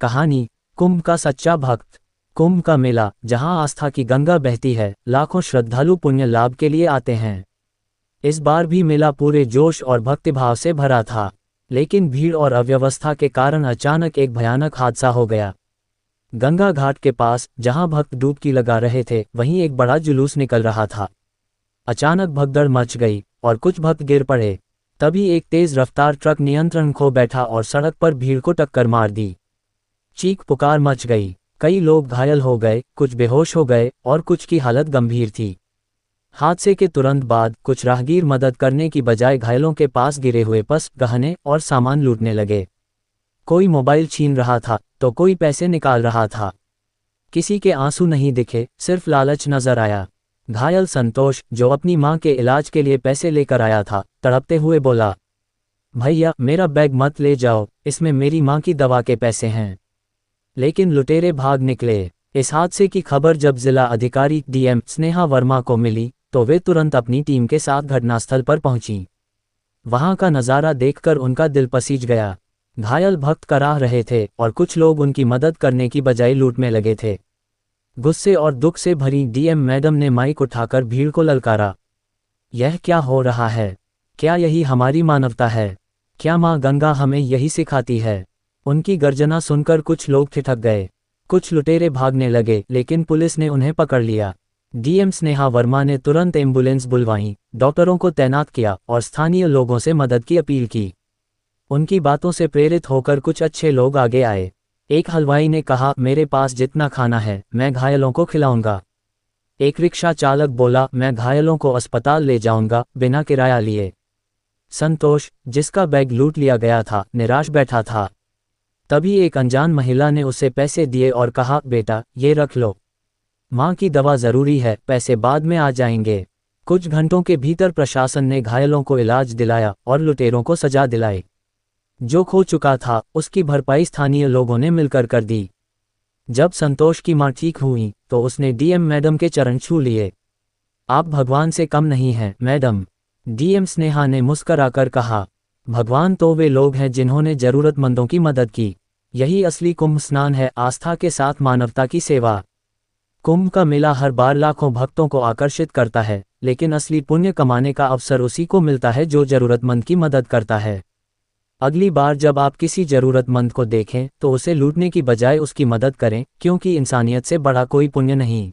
कहानी कुंभ का सच्चा भक्त। कुंभ का मेला, जहां आस्था की गंगा बहती है, लाखों श्रद्धालु पुण्य लाभ के लिए आते हैं। इस बार भी मेला पूरे जोश और भक्तिभाव से भरा था, लेकिन भीड़ और अव्यवस्था के कारण अचानक एक भयानक हादसा हो गया। गंगा घाट के पास, जहां भक्त डुबकी लगा रहे थे, वहीं एक बड़ा जुलूस निकल रहा था। अचानक भगदड़ मच गई और कुछ भक्त गिर पड़े। तभी एक तेज रफ्तार ट्रक नियंत्रण खो बैठा और सड़क पर भीड़ को टक्कर मार दी। चीख पुकार मच गई। कई लोग घायल हो गए, कुछ बेहोश हो गए और कुछ की हालत गंभीर थी। हादसे के तुरंत बाद कुछ राहगीर मदद करने की बजाय घायलों के पास गिरे हुए पर्स, गहने और सामान लूटने लगे। कोई मोबाइल छीन रहा था तो कोई पैसे निकाल रहा था। किसी के आंसू नहीं दिखे, सिर्फ लालच नजर आया। घायल संतोष, जो अपनी मां के इलाज के लिए पैसे लेकर आया था, तड़पते हुए बोला, भैया मेरा बैग मत ले जाओ, इसमें मेरी मां की दवा के पैसे हैं। लेकिन लुटेरे भाग निकले। इस हादसे की खबर जब जिला अधिकारी डीएम स्नेहा वर्मा को मिली तो वे तुरंत अपनी टीम के साथ घटनास्थल पर पहुंची। वहां का नज़ारा देखकर उनका दिल पसीज गया। घायल भक्त कराह रहे थे और कुछ लोग उनकी मदद करने की बजाय लूट में लगे थे। गुस्से और दुख से भरी डीएम मैडम ने माइक उठाकर भीड़ को ललकारा, यह क्या हो रहा है? क्या यही हमारी मानवता है? क्या मां गंगा हमें यही सिखाती है? उनकी गर्जना सुनकर कुछ लोग ठिठक गए। कुछ लुटेरे भागने लगे, लेकिन पुलिस ने उन्हें पकड़ लिया। डीएम स्नेहा वर्मा ने तुरंत एम्बुलेंस बुलवाई, डॉक्टरों को तैनात किया और स्थानीय लोगों से मदद की अपील की। उनकी बातों से प्रेरित होकर कुछ अच्छे लोग आगे आए। एक हलवाई ने कहा, मेरे पास जितना खाना है मैं घायलों को खिलाऊंगा। एक रिक्शा चालक बोला, मैं घायलों को अस्पताल ले जाऊंगा बिना किराया लिए। संतोष, जिसका बैग लूट लिया गया था, निराश बैठा था। तभी एक अनजान महिला ने उसे पैसे दिए और कहा, बेटा ये रख लो, मां की दवा जरूरी है, पैसे बाद में आ जाएंगे। कुछ घंटों के भीतर प्रशासन ने घायलों को इलाज दिलाया और लुटेरों को सजा दिलाई। जो खो चुका था उसकी भरपाई स्थानीय लोगों ने मिलकर कर दी। जब संतोष की मां ठीक हुई तो उसने डीएम मैडम के चरण छू लिए। आप भगवान से कम नहीं हैं मैडम, डीएम स्नेहा ने मुस्कराकर कहा। भगवान तो वे लोग हैं जिन्होंने जरूरतमंदों की मदद की। यही असली कुंभ स्नान है, आस्था के साथ मानवता की सेवा। कुंभ का मेला हर बार लाखों भक्तों को आकर्षित करता है, लेकिन असली पुण्य कमाने का अवसर उसी को मिलता है जो जरूरतमंद की मदद करता है। अगली बार जब आप किसी जरूरतमंद को देखें तो उसे लूटने की बजाय उसकी मदद करें, क्योंकि इंसानियत से बड़ा कोई पुण्य नहीं।